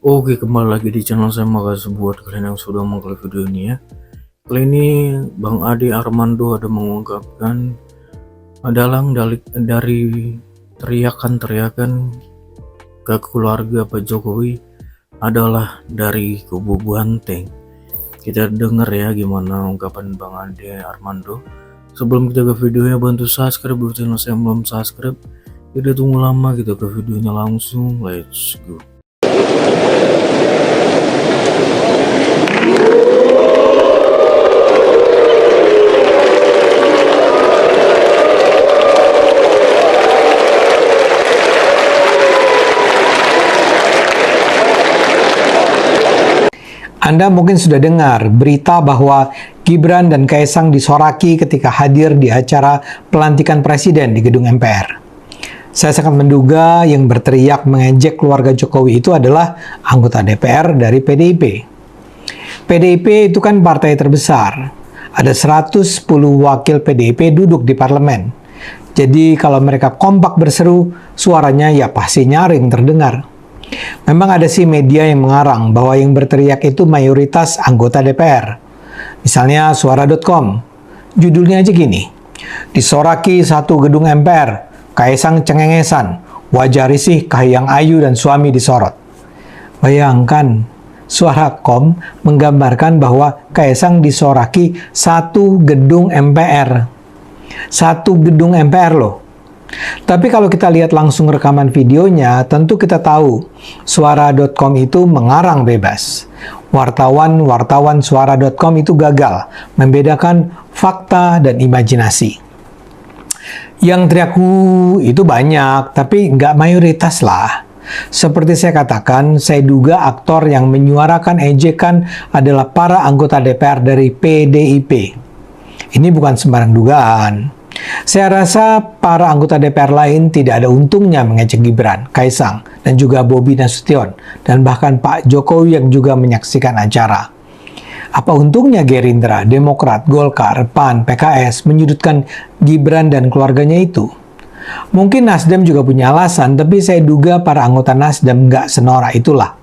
Oke, kembali lagi di channel saya. Makasih buat kalian yang sudah mengklik video ini ya. Kali ini Bang Ade Armando ada mengungkapkan adalah dari teriakan-teriakan ke keluarga Pak Jokowi adalah dari kubu Banteng. Kita dengar ya gimana ungkapan Bang Ade Armando. Sebelum kita ke videonya, bantu subscribe buat channel saya yang belum subscribe. Tidak tunggu lama, kita ke videonya langsung. Let's go. Anda mungkin sudah dengar berita bahwa Gibran dan Kaesang disoraki ketika hadir di acara pelantikan presiden di gedung MPR. Saya sangat menduga yang berteriak mengejek keluarga Jokowi itu adalah anggota DPR dari PDIP. PDIP itu kan partai terbesar. Ada 110 wakil PDIP duduk di parlemen. Jadi kalau mereka kompak berseru, suaranya ya pasti nyaring terdengar. Memang ada sih media yang mengarang bahwa yang berteriak itu mayoritas anggota DPR. Misalnya suara.com. Judulnya aja gini. Disoraki satu gedung MPR, Kaesang cengengesan, wajah risih Kahiyang Ayu dan suami disorot. Bayangkan, Suara.com menggambarkan bahwa Kaesang disoraki satu gedung MPR. Satu gedung MPR loh. Tapi kalau kita lihat langsung rekaman videonya, tentu kita tahu suara.com itu mengarang bebas. Wartawan suara.com itu gagal membedakan fakta dan imajinasi. Yang teriak itu banyak, tapi nggak mayoritas lah. Seperti saya katakan, saya duga aktor yang menyuarakan ejekan adalah para anggota DPR dari PDIP. Ini bukan sembarang dugaan. Saya rasa para anggota DPR lain tidak ada untungnya mengejek Gibran, Kaesang, dan juga Bobi Nasution, dan bahkan Pak Jokowi yang juga menyaksikan acara. Apa untungnya Gerindra, Demokrat, Golkar, PAN, PKS menyudutkan Gibran dan keluarganya itu? Mungkin Nasdem juga punya alasan, tapi saya duga para anggota Nasdem nggak senorak itulah.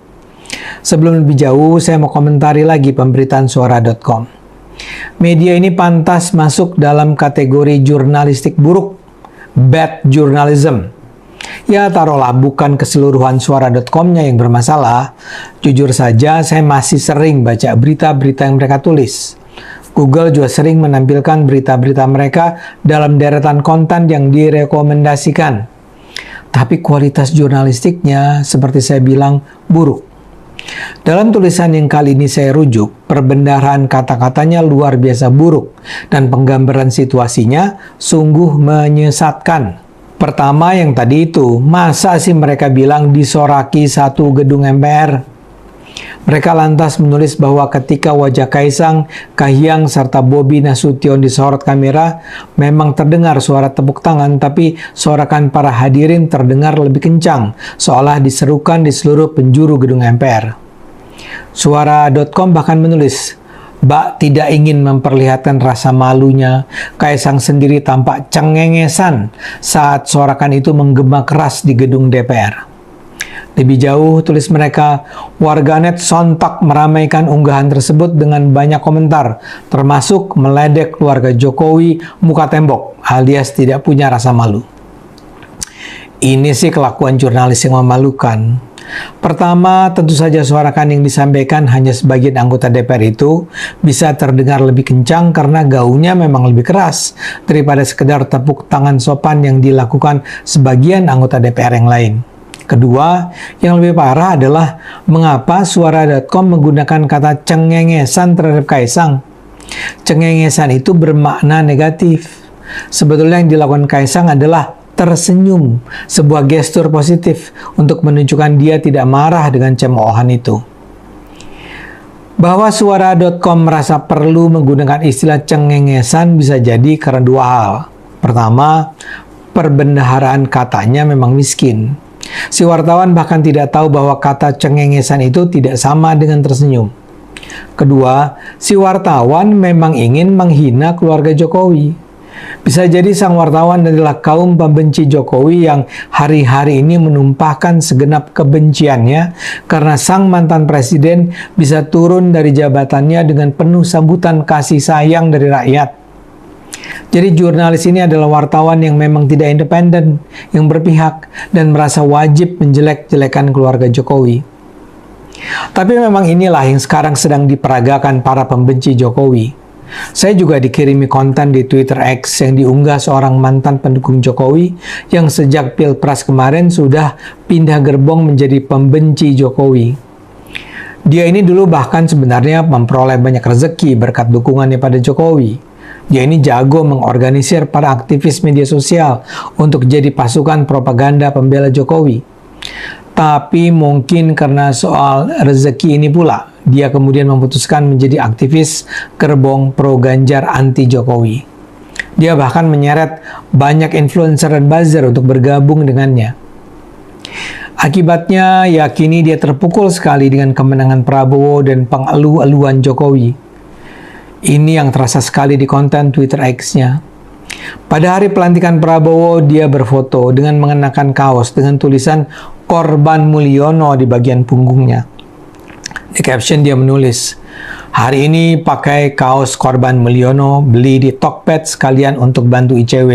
Sebelum lebih jauh, saya mau komentari lagi pemberitaan suara.com. Media ini pantas masuk dalam kategori jurnalistik buruk, bad journalism. Ya taruhlah bukan keseluruhan suara.com-nya yang bermasalah. Jujur saja saya masih sering baca berita-berita yang mereka tulis. Google juga sering menampilkan berita-berita mereka dalam deretan konten yang direkomendasikan. Tapi kualitas jurnalistiknya seperti saya bilang buruk. Dalam tulisan yang kali ini saya rujuk, perbendaharaan kata-katanya luar biasa buruk dan penggambaran situasinya sungguh menyesatkan. Pertama yang tadi itu, masa sih mereka bilang disoraki satu gedung MPR? Mereka lantas menulis bahwa ketika wajah Kaesang, Kahiyang, serta Bobi Nasution disorot kamera, memang terdengar suara tepuk tangan, tapi sorakan para hadirin terdengar lebih kencang, seolah diserukan di seluruh penjuru gedung MPR. Suara.com bahkan menulis, Bak tidak ingin memperlihatkan rasa malunya, Kaesang sendiri tampak cengengesan saat sorakan itu menggema keras di gedung DPR. Lebih jauh, tulis mereka, warganet sontak meramaikan unggahan tersebut dengan banyak komentar, termasuk meledek keluarga Jokowi muka tembok, alias tidak punya rasa malu. Ini sih kelakuan jurnalis yang memalukan. Pertama, tentu saja suarakan yang disampaikan hanya sebagian anggota DPR itu bisa terdengar lebih kencang karena gaungnya memang lebih keras daripada sekedar tepuk tangan sopan yang dilakukan sebagian anggota DPR yang lain. Kedua, yang lebih parah adalah mengapa suara.com menggunakan kata cengengesan terhadap Kaesang. Cengengesan itu bermakna negatif. Sebetulnya yang dilakukan Kaesang adalah tersenyum, sebuah gestur positif untuk menunjukkan dia tidak marah dengan cemoohan itu. Bahwa suara.com merasa perlu menggunakan istilah cengengesan bisa jadi karena dua hal. Pertama, perbendaharaan katanya memang miskin. Si wartawan bahkan tidak tahu bahwa kata cengengesan itu tidak sama dengan tersenyum. Kedua, si wartawan memang ingin menghina keluarga Jokowi. Bisa jadi sang wartawan adalah kaum pembenci Jokowi yang hari-hari ini menumpahkan segenap kebenciannya karena sang mantan presiden bisa turun dari jabatannya dengan penuh sambutan kasih sayang dari rakyat. Jadi jurnalis ini adalah wartawan yang memang tidak independen, yang berpihak, dan merasa wajib menjelek-jelekan keluarga Jokowi. Tapi memang inilah yang sekarang sedang diperagakan para pembenci Jokowi. Saya juga dikirimi konten di Twitter X yang diunggah seorang mantan pendukung Jokowi yang sejak Pilpres kemarin sudah pindah gerbong menjadi pembenci Jokowi. Dia ini dulu bahkan sebenarnya memperoleh banyak rezeki berkat dukungannya pada Jokowi. Dia ini jago mengorganisir para aktivis media sosial untuk jadi pasukan propaganda pembela Jokowi. Tapi mungkin karena soal rezeki ini pula, dia kemudian memutuskan menjadi aktivis gerbong pro Ganjar anti Jokowi. Dia bahkan menyeret banyak influencer dan buzzer untuk bergabung dengannya. Akibatnya, yakini dia terpukul sekali dengan kemenangan Prabowo dan pengeluh-eluhan Jokowi. Ini yang terasa sekali di konten Twitter X-nya. Pada hari pelantikan Prabowo, dia berfoto dengan mengenakan kaos dengan tulisan Korban Mulyono di bagian punggungnya. Di caption dia menulis, "Hari ini pakai kaos Korban Mulyono, beli di Tokped sekalian untuk bantu ICW.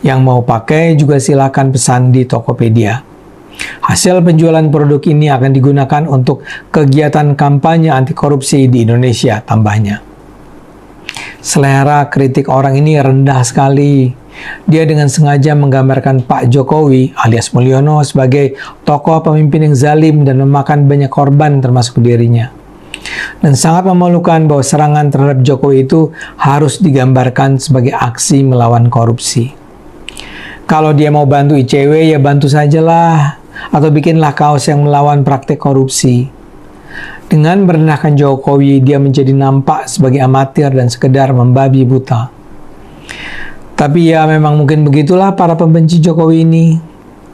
Yang mau pakai juga silakan pesan di Tokopedia. Hasil penjualan produk ini akan digunakan untuk kegiatan kampanye anti korupsi di Indonesia," tambahnya. Selera kritik orang ini rendah sekali. Dia dengan sengaja menggambarkan Pak Jokowi alias Mulyono sebagai tokoh pemimpin yang zalim dan memakan banyak korban termasuk dirinya. Dan sangat memalukan bahwa serangan terhadap Jokowi itu harus digambarkan sebagai aksi melawan korupsi. Kalau dia mau bantu ICW ya bantu sajalah, atau bikinlah kaos yang melawan praktek korupsi. Dengan merendahkan Jokowi, dia menjadi nampak sebagai amatir dan sekedar membabi buta. Tapi ya memang mungkin begitulah para pembenci Jokowi ini.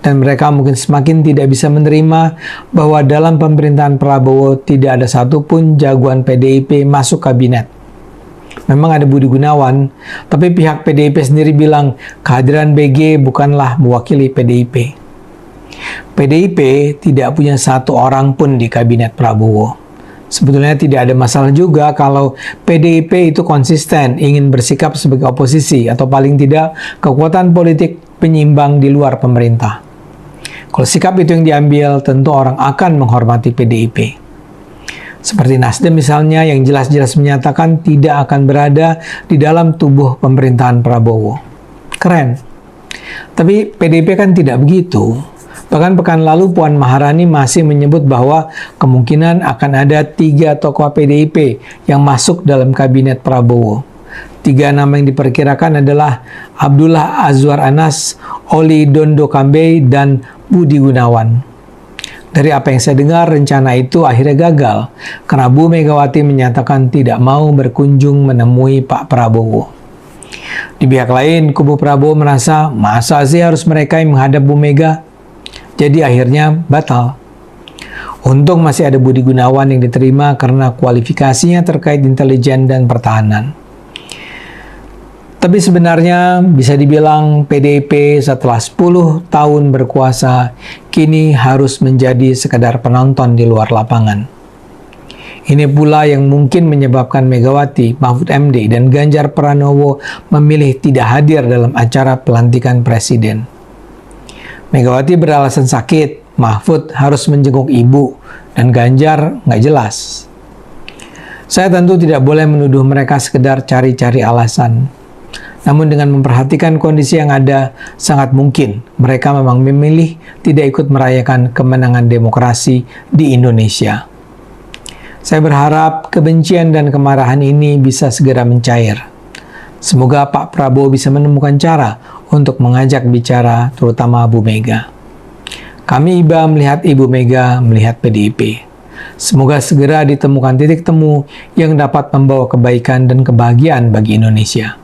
Dan mereka mungkin semakin tidak bisa menerima bahwa dalam pemerintahan Prabowo tidak ada satupun jagoan PDIP masuk kabinet. Memang ada Budi Gunawan, tapi pihak PDIP sendiri bilang kehadiran BG bukanlah mewakili PDIP. PDIP tidak punya satu orang pun di kabinet Prabowo. Sebetulnya tidak ada masalah juga kalau PDIP itu konsisten ingin bersikap sebagai oposisi atau paling tidak kekuatan politik penyimbang di luar pemerintah. Kalau sikap itu yang diambil, tentu orang akan menghormati PDIP. Seperti Nasdem misalnya yang jelas-jelas menyatakan tidak akan berada di dalam tubuh pemerintahan Prabowo. Keren. Tapi PDIP kan tidak begitu. Bahkan pekan lalu Puan Maharani masih menyebut bahwa kemungkinan akan ada 3 tokoh PDIP yang masuk dalam kabinet Prabowo. 3 nama yang diperkirakan adalah Abdullah Azwar Anas, Oli Dondo Kambe, dan Budi Gunawan. Dari apa yang saya dengar, rencana itu akhirnya gagal karena Bu Megawati menyatakan tidak mau berkunjung menemui Pak Prabowo. Di pihak lain, kubu Prabowo merasa masa sih harus mereka yang menghadap Bu Mega? Jadi akhirnya batal. Untung masih ada Budi Gunawan yang diterima karena kualifikasinya terkait intelijen dan pertahanan. Tapi sebenarnya bisa dibilang PDIP setelah 10 tahun berkuasa kini harus menjadi sekadar penonton di luar lapangan. Ini pula yang mungkin menyebabkan Megawati, Mahfud MD, dan Ganjar Pranowo memilih tidak hadir dalam acara pelantikan presiden. Megawati beralasan sakit, Mahfud harus menjenguk ibu, dan Ganjar nggak jelas. Saya tentu tidak boleh menuduh mereka sekedar cari-cari alasan. Namun dengan memperhatikan kondisi yang ada, sangat mungkin mereka memang memilih tidak ikut merayakan kemenangan demokrasi di Indonesia. Saya berharap kebencian dan kemarahan ini bisa segera mencair. Semoga Pak Prabowo bisa menemukan cara untuk mengajak bicara terutama Bu Mega. Kami iba melihat Ibu Mega melihat PDIP. Semoga segera ditemukan titik temu yang dapat membawa kebaikan dan kebahagiaan bagi Indonesia.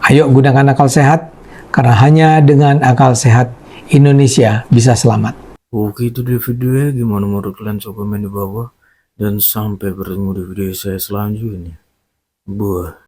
Ayo gunakan akal sehat, karena hanya dengan akal sehat Indonesia bisa selamat. Oke, itu dia videonya. Gimana menurut kalian? Coba komen di bawah. Dan sampai bertemu di video saya selanjutnya. Buah.